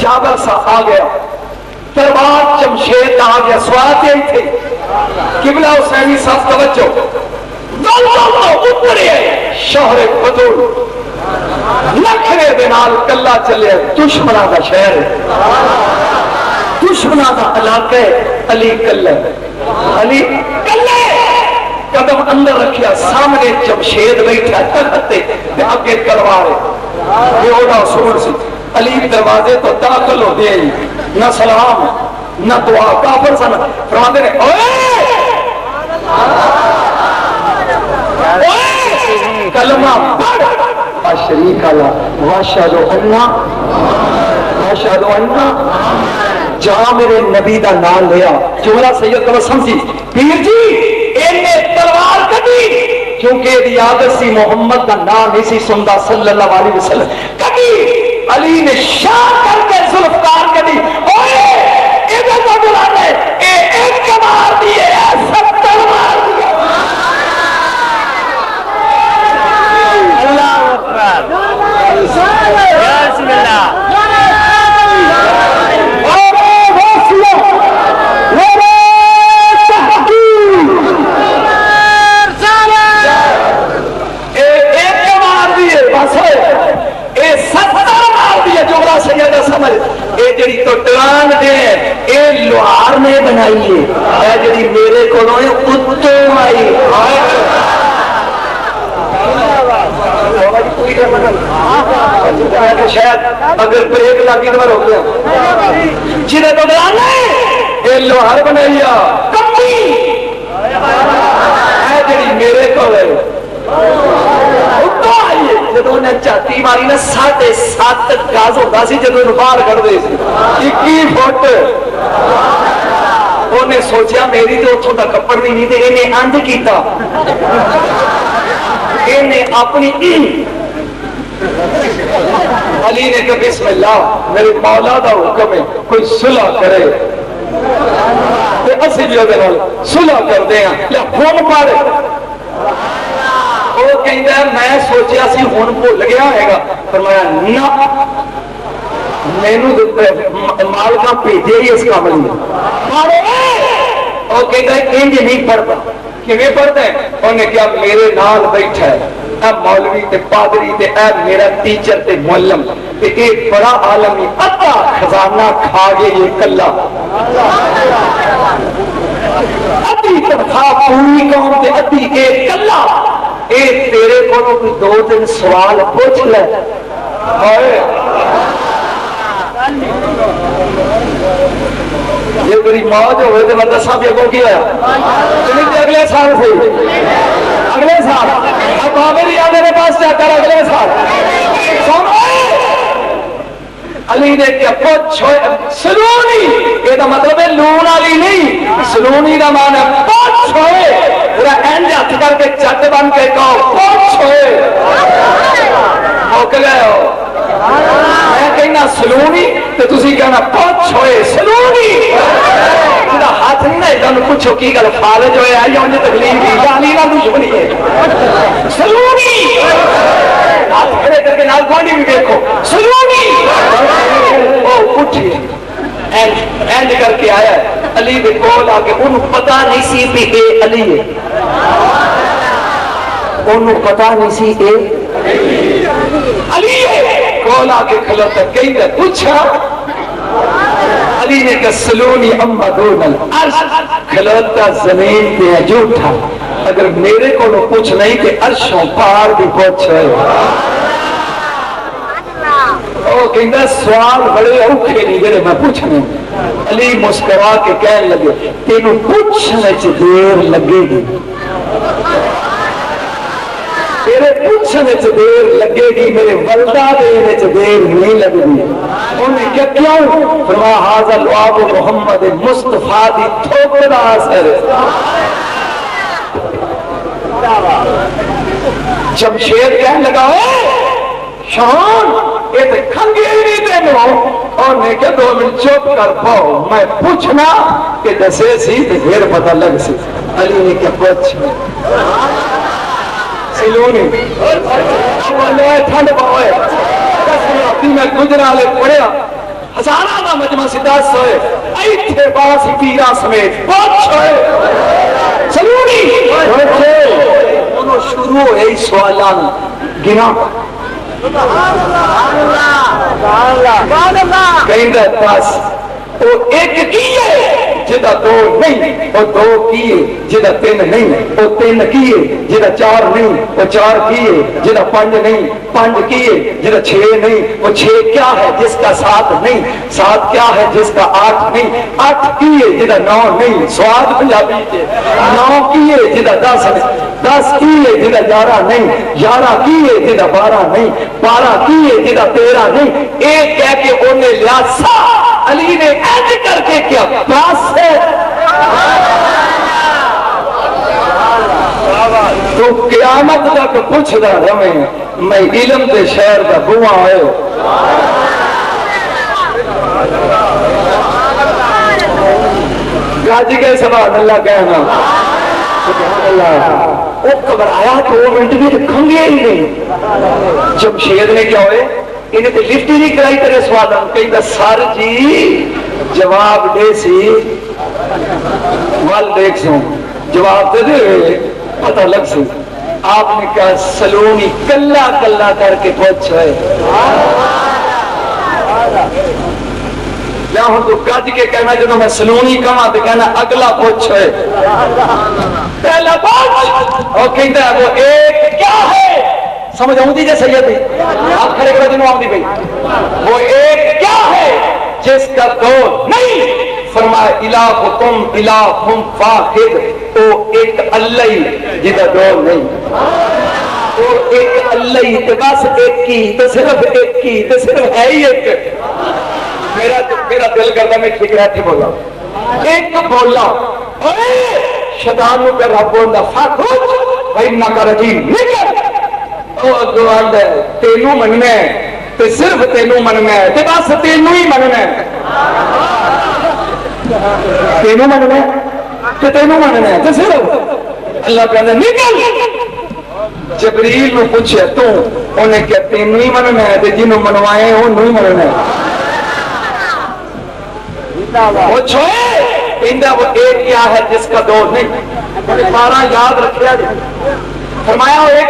جابر سا آ گیا، دربار جمشید آ گیا، سوات یہی تھے۔ قبلہ حسینی صاحب توجہ، اترے شہر بدول نکھرے دے نال کلا چلے، دشمناں دا شہر ہے، دشمناں دا علاقہ ہے، علی کلے، علی کلے قدم اندر رکھیا، سامنے جمشید بیٹھا تخت تے اگے تلوار ہے، یہ اوڑا اصول سی۔ علی دروازے تو داخل ہو دے، نہ سلام نہ دعا، کافر سن فرماتے نے کلمہ پڑھ شریک اللہ واشہد ان جہاں میرے نبی دا نام لیا، جملہ سید کو سمجھی، پیر جی اینے تلوار کبھی کیونکہ دی عادت سی محمد دا نام نہیں سی سندا صلی اللہ علیہ وسلم، کبھی علی نے شاہ کر کے ذوالفقار کبھی اوئے ادھر کو بلانے اے ایک مار دیے سب تلوار دیے۔ اللہ اکبر، یا رسول اللہ، تو ٹران دے اے لوہار نے بنائی ہے، اے جڑی میرے کولوں اتوں آئی، شاید اگر بریک لگی تو میں روک گیا، جنہیں تو ڈرانے اے لوہار بنائی ہے، کمبی اے جڑی میرے کولوں اتوں آئی ہے۔ جدو انہیں چاتی ماری نا 7.5 گاز ہوتا سی، جدو باہر کر دے سی 21 فٹ، انہیں سوچیا میری تو اتھوں دا کپڑ بھی نہیں دے، انہیں اند کیتا، انہیں اپنی علی نے کہا بسم اللہ میرے مولا دا حکم ہے کوئی صلح کرے تو اسی بھی ادھر صلح کر دے ہیں، لے خون پڑے۔ وہ کہتا ہے میں سوچیا سی ہون بھول گیا ہے گا، فرمایا نہ مینوں مالکاں بھیجے ہی اس کام لیے۔ وہ کہتا ہے انج نہیں پڑھتا، کیویں پڑھتا ہے؟ انہیں کیا میرے نال بیٹھا ہے اے مولوی تے پادری تے اے میرا ٹیچر تے معلم تے ایک بڑا عالمی اتا خزانہ کھا گئے یہ کلا، ادھی تنخواہ پوری قوم تے ادھی ایک کلا، اے تیرے کو کوئی 2 سوال پوچھ لے۔ یہ بڑی موج ہوئے تو مدد صاحب یہ کو کیا ہے اگلے سال سے، اگلے سال اب بابر یا میرے پاس جا کر اگلے سال علی نے کیا پوچھ سلونی، یہ دا مطلب ہے لون علی نہیں، سلونی دا معنی پوچھ ہوئے، پورا اینڈ ہاتھ کر کے چٹ بن کے کہو پوچھ ہوئے، موک گئے ہو۔ میں کہنا سلونی تو تسی کہنا پوچھ ہوئے سلونی، جدا ہاتھ نہیں نا ادھر پوچھو کی گل فالج ہوئے آئی ہوں جو تکلیف دی جانی نہ دشمنی ہے سلونی، ہاتھ کھڑے کر کے نال گوڑی بھی دیکھو سلونی، او اٹھی اینڈ کر کے آیا ہے علی دے کول آ کے انہوں پتہ نہیں سی بھی اے علی ہے، انہوں پتہ نہیں سی اے علی ہے، کول آ کے کھلوتا کہیں گے پوچھا، علی نے کہا سلونی اما دون العرش، کھلوتا زمین پہ ہے جھوٹا، اگر میرے کو نو پوچھ نہیں کہ عرشوں پار بھی پوچھ ہے۔ وہ کہندہ سوال بڑے اوکھے نہیں جڑے میں پوچھنے، علی مسکرا کے کہنے لگے تینوں پوچھنے چ دیر لگے گی، تیرے پوچھنے چ دیر لگے گی، میرے ولدہ دینے چ دیر نہیں لگے گی۔ انہیں کیا کیوں؟ فرمایا حاضر لعاب محمد مصطفیٰ دی تھوکر آسر، جمشید کہنے لگا شان یہ تو کھنگے ہی نہیں دینو، اور نے کہا 2 منٹ چپ کر پاؤ میں پوچھنا کہ دسے سی تو پھر پتہ لگ سی۔ علی نے کہا پوچھ سلونی ٹھنڈ پاؤ میں گجرا لے پڑھیا ہزاراں دا مجمع سی 10 ہوئے ایتھے باسی پیرا سمیت پوچھ ہوئے سلونی انہوں شروع ہوئے سوالان گنا کہیں دا 10 وہ ایک کیے جدہ 2 نہیں وہ 2 کیے جدہ 3 نہیں وہ 3 کیے جدہ 4 نہیں وہ 4 کیے جدہ 5 نہیں 5 کیے جدہ 6 نہیں وہ 6 کیا ہے جس کا 7 نہیں 7 کیا ہے جس کا 8 نہیں 8 کیے جدہ 9 نہیں سواد پنجابی کے 9 کیے جدہ 10 نہیں 10 کیے جدہ 11 نہیں 11 کیے جدہ 12 نہیں 12 کیے جدہ 13 نہیں ایک کہہ کے انہیں لیا علی نے ایج کر کے کیا پاس ہے تو قیامت تک پوچھ دا رہے میں علم دے شہر دا بواں ہوئے گاجی کے سبحان اللہ کہنا سبحان اللہ وہ گھبرایا 2 منٹ بھی رکھیں گے ہی نہیں جمشید نے کیا ہوئے انہیں تو لفٹ ہی نہیں کرائی تیرے سوالوں کہیں دا سر جی جواب دے سی وال دیکھ سوں جواب دے دے پتہ لگ سی آپ نے کہا سلونی کلا کلا کر کے پوچھ ہے یا ہوں تو گج کے کہنا جنہوں میں سلونی کہاں تو کہنا اگلا پوچھ ہے پہلا پوچھ اور کہتا ہے وہ ایک کیا ہے سمجھ آؤں دیجئے سیدی آپ کھڑے کرو جنہوں آؤں دی بھئی وہ ایک کیا ہے جس کا 2 نہیں فرمایا الہکم الہم واحد وہ ایک اللہ جدہ 2 نہیں وہ ایک اللہ تو بس ایک کی تو صرف ایک کی تو صرف ہے ہی ایک میرا دل کرتا میں ٹھیک رہتی بولا ایک بولا شیطان کو کر رب بولنا فاکھوچ وَإِنَّكَ رَجِيمٌ نکل او اگوان ہے تینوں مننا ہے تے صرف تینوں مننا ہے تے بس تینوں ہی مننا ہے تینوں مننا ہے تے تینوں مننا ہے تے صرف اللہ کہنا نکل جبریل نے پوچھے تو انہیں کیا تینوں ہی مننا ہے تے جنہوں منوائے ہیں انہوں ہی مننا ہے وہ چھوئے اندہ وہ ایک کیا ہے جس کا 2 نہیں 12 یاد رکھیا جائے فرمایا وہ ایک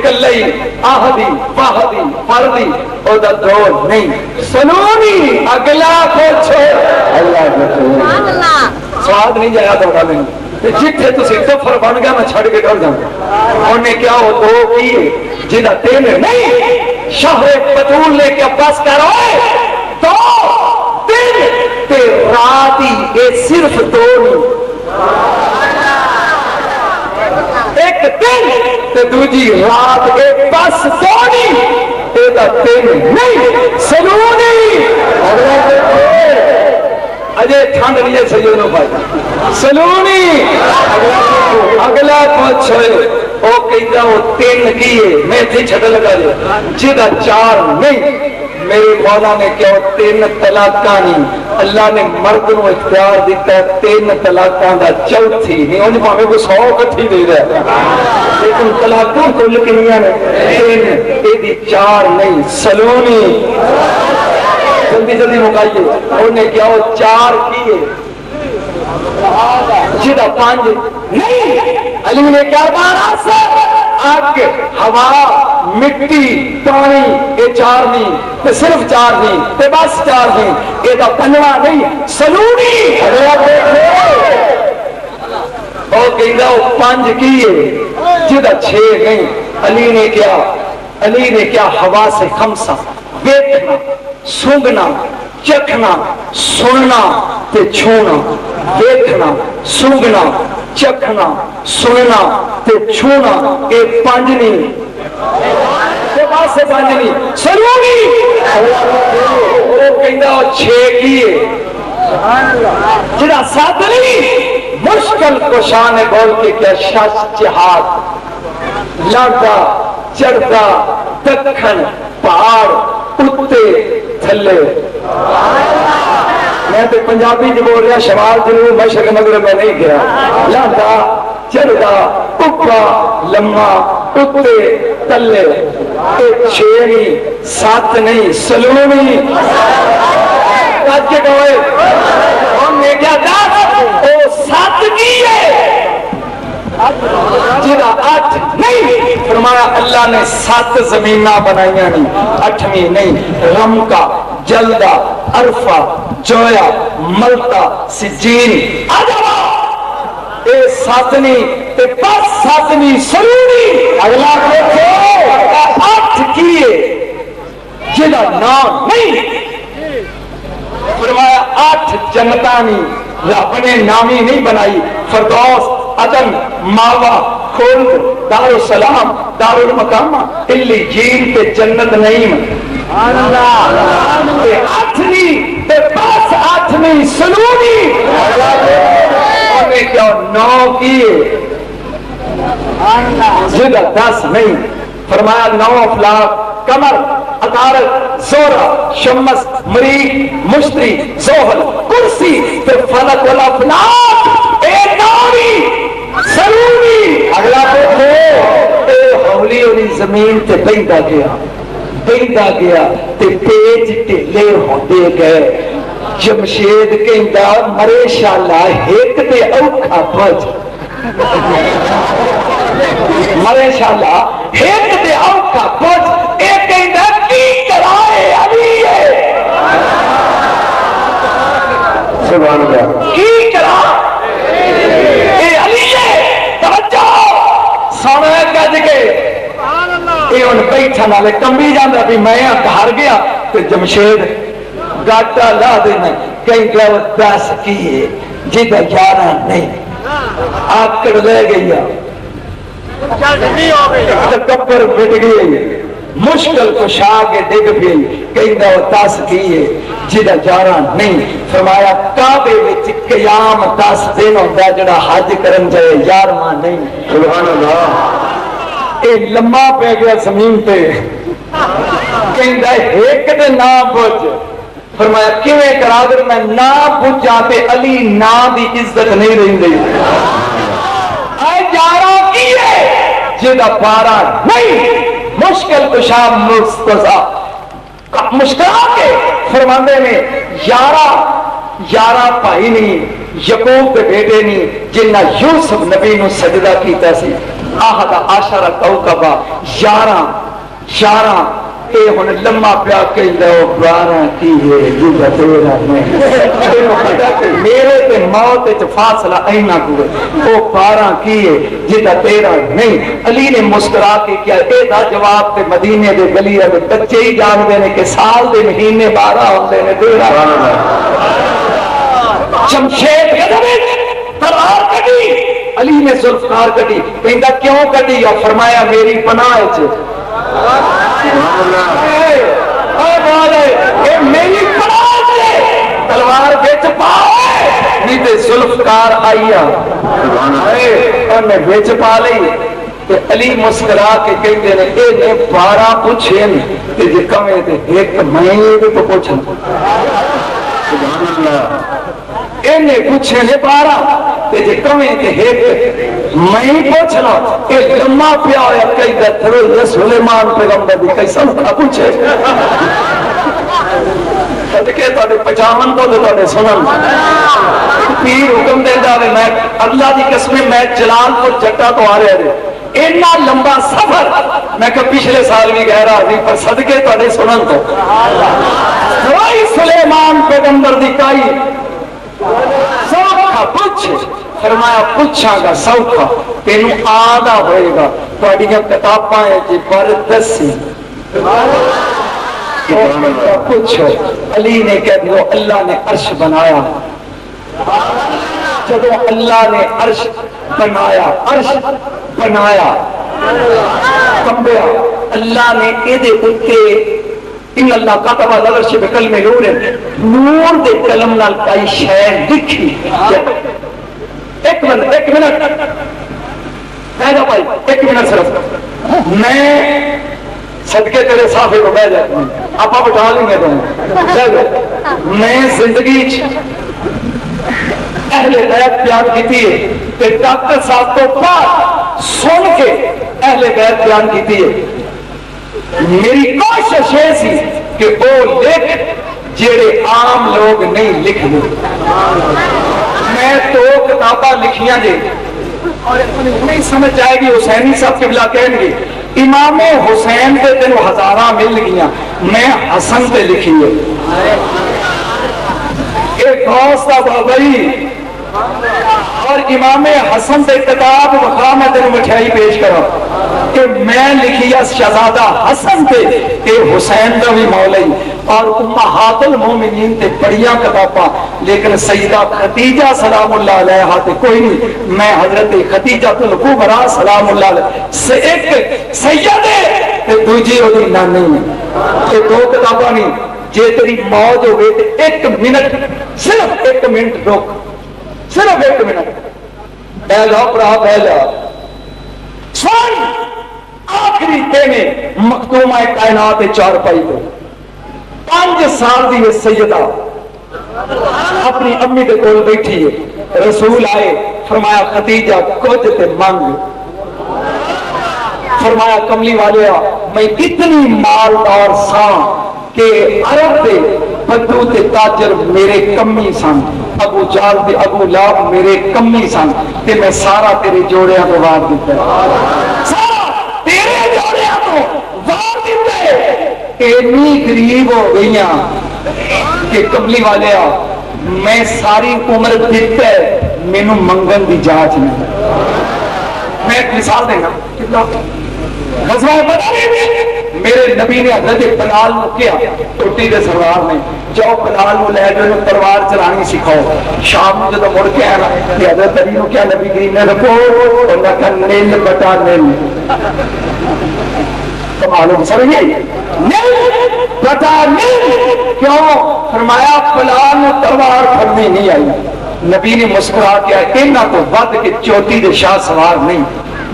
کلہی آہدی واہدی فردی اور دا 2 نہیں سلونی اگلا پوچھو اللہ سواد نہیں جایا تو ڈالیں جتھے تو سے دفر بن گیا میں چھڑ کے ڈر جاؤں انہیں کیا ہو 2 کیے جنہ 3 نہیں شہر بطول لے کے عباس کہہ رہے 2 3 تے راتی یہ صرف 2 نہیں ایک دن تے دوجی رات ایک بس 2 نہیں ایدہ 3 نہیں سلونی اجے ٹھنڈ نہیں ہے سیدنوں بھائی سلونی اگلا پوچھ ہوئے او کہتا وہ 3 کیے میں تھی چھٹا لگا دیا جدہ 4 نہیں میرے مولا نے کیا 3 طلاقاں نہیں اللہ نے مرد نو اختیار دیتا ہے 3 طلاقاں دا چوتھی نہیں انہیں پاہمیں کو 100 کتھی دے رہا ہے لیکن طلاقوں کو لکنیاں نے 3 ایدی 4 نہیں سلونی جلدی جلدی مکائیے انہیں کیا وہ 4 کیے جدہ 5 نہیں علی نے کیا بارا سے آگ ہوا مٹی پانی یہ 4 نہیں تے صرف 4 نہیں تے بس 4 نہیں یہ تو 5واں نہیں سلونی اور کہنا وہ 5 کیے جدہ 6 نہیں علی نے کیا ہوا سے خمسہ دیکھنا سونگنا چکھنا سننا تے چھونا دیکھنا سونگنا چکھنا سننا تے چھونا اے 5 نہیں تے بات سے 5 نہیں سلونی وہ کہنا 6 کیے جنہا 7 نہیں مشکل کو شان بول کے کیا شاش جہاد لڑتا چڑھتا دکھن پہاڑ اتے تھلے میں تو پنجابی جو بول رہا شمال جنوب مشرق مغرب میں نہیں گیا لڑتا چڑھتا اوپا لمحہ اتے تلے کہ 6 نہیں 7 نہیں سلونی کج کے گوئے اور میں کیا دس وہ 7 کی ہے جہاں 8 نہیں فرمایا اللہ نے 7 زمیناں بنائیاں نہیں 8ویں نہیں رمکا جلدہ عرفہ جویا ملتا سجین عجبہ اے 7 نہیں تے بس 7 نہیں سرونی اگلا دیکھو 8 کیے جہاں نام نہیں فرمایا 8 جنتانی رب نے نامی نہیں بنائی فردوس عدن ماوا خلد دار السلام دار المقامہ علی جین تے جنت نعیم تے 8ویں تے بس 8ویں سلونی انہیں کیا 9 کیے جگہ 10 نہیں فرمایا 9 افلاق قمر عطارد زورہ شمس مریخ مشتری زحل کرسی تے فلک والافلاق اے ناری سلونی اگلا دیکھو اے ہولی ہولی زمین تے بہندا گیا تے پیج ٹھلے ہوندے گئے جمشید کہندا مرے شالا ایک تے اوکھا بچ مرے شالا ایک تے اوکھا بچ ایک کہندا کی کرائے علی ہے سبحان اللہ کی کرا اے علی ہے توجہ سونے گج کے اے ان بیٹھا نالے کمبی جاندہ بھی میں گھر گیا تو جمشید گاٹا لا دینا کہیں کہ وہ 10 کیے جیدہ 11 نہیں آکڑ لے گئی تکبر بٹ گئی مشکل کشا کے ڈگ گئی کہیں کہ وہ 10 کیے جیدہ 11 نہیں فرمایا کعبے وچ قیام 10 دن ہوتا جڑا حج کرن جائے 11واں نہیں سبحان اللہ اے لمحہ پہ گیا زمین پہ کہیں کہ ایک دے نام بچ فرمایا کیویں کرا در میں نا پوچھا تے علی نا دی عزت نہیں رہی دی اے 11 کی ہے جیدہ 12 نہیں مشکل کشا مستضا مشکلہ کے فرماندے میں 11 بھائی نہیں یعقوب کے بیٹے نہیں جنہ یوسف نبی نو سجدہ کیتا سی آہدہ عشرہ کوکبہ 11 اے ہن لمحہ پیا کہیں لو 12 کی ہے جیدہ 13 نہیں میرے تے موت وچ فاصلہ اینا کوئے او 12 کی ہے جیدہ 13 نہیں علی نے مسکرا کے کیا اے دا جواب تے مدینے دے گلی دے بچے ہی جان دینے کہ سال دے مہینے 12 ہوندے نے 13 جمشید تلوار کٹی علی نے ذوالفقار کٹی کہندا کیوں کٹی یا فرمایا میری پناہ چ میری پناہ تلوار بچ پاؤ نہیں تے ذوالفقار آئیا انہیں بچ پا لئی علی مسکرا کے کہتے ہیں اے نے 12 پوچھے تے جے کمے تے ایک میں بھی تو پوچھا سبحان اللہ انہیں پوچھے نے 12 تے جے کمیں تے ایک میں پوچھنا ایک لمحہ پیا ہویا کئی دترو یہ سلیمان پیغمبر دی کئی سمکھا پوچھے صدقے تھوڑے 55 تو تھوڑے سنن پیر حکم دے جاوے میں اللہ دی قسم میں جلال پور جٹا تو آ رہے تھے اتنا لمبا سفر میں کہ پچھلے سال بھی گہ رہا تھی پر صدقے تھوڑے سنن تو سلیمان پیغمبر دی کئی سوکھا پوچھ فرمایا پوچھا گا سوکھا تینوں آدھا ہوئے گا توڑیاں کتاباں ہیں جی بردسی پوچھو علی نے کہہ دیو اللہ نے عرش بنایا جب اللہ نے عرش بنایا کمبیا اللہ نے ایدے اتے ان اللہ قطب العرش بکلم نور دے کلم نال کئی شہر لکھی ایک منٹ پیدا بھائی ایک منٹ صرف میں صدقے تیرے صافے کو بہ جاتا ہوں آپ بٹھا لیں گے تم میں زندگی اہل بیت بیان کی تھی کہ ڈاکٹر صاحب تو بعد سن کے اہل بیت بیان کی تھی میری کوشش یہ سی کہ وہ لکھ جڑے عام لوگ نہیں لکھ دے. میں 2 کتاباں لکھیاں جے اور نہیں سمجھ آئے گی. حسینی صاحب قبلہ کہیں گے امام حسین کے دن ہزاراں مل گیا, میں حسن پہ لکھی ہے. ایک غوث تھا بابئی اور امام حسن سے کتاب وکھا میں تینوں مٹھائی پیش کرا کہ میں لکھی شہزادہ حسن تے اے حسین دا بھی مولا ہی اور امہات المومنین تے بڑیاں کتاباں, لیکن سیدہ خدیجہ سلام اللہ علیہا تے کوئی نہیں. میں حضرت خدیجہ الکبریٰ سلام اللہ علیہ ایک سید تے دوجی وہ نانی ہے. یہ 2 کتاباں نہیں. جے تیری موت ہوئے تے 1 منٹ, صرف 1 منٹ رک, صرف 1 منٹ پہلا پڑا پہلا سن. آخری دینے مختومہ کائنات 4 پائی کو 5 سال دی سیدہ اپنی امی دے کول بیٹھی ہے. رسول آئے فرمایا خدیجہ کچھ تے مانگ. فرمایا کملی والے میں اتنی مالدار ساں کہ عرب دے بدو تے تاجر میرے کمی سن, ابو جال تے ابو لاب میرے کمی سن, تے میں سارا تیرے جوڑیاں کو وار دیتا ہے. سارا تیرے جوڑیاں کو وار دیتا ہے. اتنی غریب ہو گئیاں کہ کملی والے میں ساری عمر دیتا ہے مینوں منگن دی جاچ نہیں. میں ایک مثال دینا, غزوہ بدر میرے نبی نے حضرت بلال کو کیا ٹوٹی دے سردار نے جاؤ بلال کو لے جو تلوار چلانی سکھاؤ. شام میں جب مڑ کے آیا کہ حضرت علی کو کیا نبی کریم نے رکھو اور نہ کہ نیل بٹا نیل تو معلوم سمجھے نیل بٹا نیل کیوں فرمایا بلال نے تلوار پھڑنی نہیں آئی. نبی نے مسکرا کیا انہاں تو ود کے چوٹی دے شاہ سوار نہیں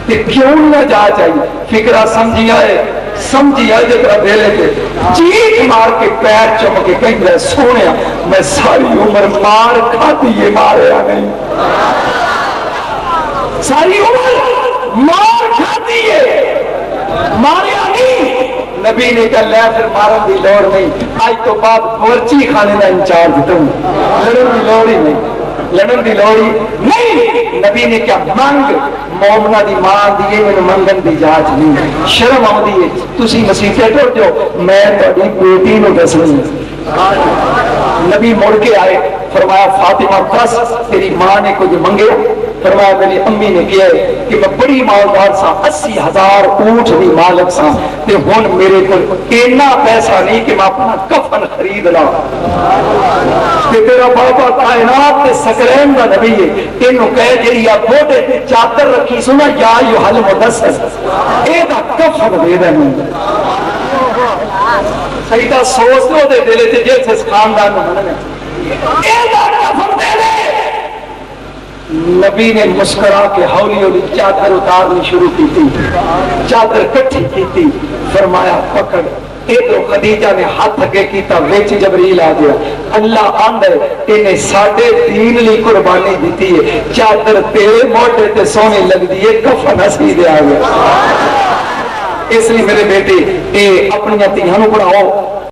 کہ کیوں نہ جا چاہیے. فکرہ سمجھیا ہے سمجھیا جتنا بیلے کے چیخ مار کے پیر چم کے کہیں گے سونے میں ساری عمر مار کھاتی یہ ماریا نہیں, ساری عمر مار کھاتی ہے ماریا نہیں. نبی نے کہا لے پھر مارن دی لوڑ نہیں, آج تو بعد ورچی کھانے کا انچارج تم, لڑن دی لوڑ ہی نہیں, لڑن دی لوڑ ہی نہیں. نبی نے کیا مانگ مومنہ دی ماں دیئے میں منگن دی جاچ نہیں. شرم آؤ دیئے تسی مسیحے ٹوٹ جو میں تھوڑی بیٹی نو دس نہیں. نبی مڑ کے آئے فرمایا فاطمہ بس تیری ماں نے کچھ منگے. فرمایا میری امی نے کیا ہے کہ میں بڑی مالدار سا 80,000 اونٹ دی مالک سا تے ہن میرے کو اتنا پیسہ نہیں کہ میں اپنا کفن خرید لا. کہ تیرا بابا کائنات تے سکرین دا نبی ہے تینوں کہے جی یا گھوٹے تے چادر رکھی سنا یا یوحل مدثر اے دا کفن دے دے نہیں. سیدہ سوچ دو دے دلے تے جیسے اس خاندان میں مننے اے دا کفن دے دے. نبی نے مسکرا کے ہولی ہولی چادر اتارنی شروع کی تھی, چادر کٹھی کی تھی. فرمایا پکڑ. ادھر خدیجہ نے ہاتھ اگے کیتا وچ جبریل آ گیا. اللہ آندے انہیں ساڈے دین لی قربانی دیتی ہے, چادر تیرے موٹے تے سونے لگ دی ہے, کفن اسی دے آ گیا. اس لیے میرے بیٹے اے اپنی تیاں نوں پڑھاؤ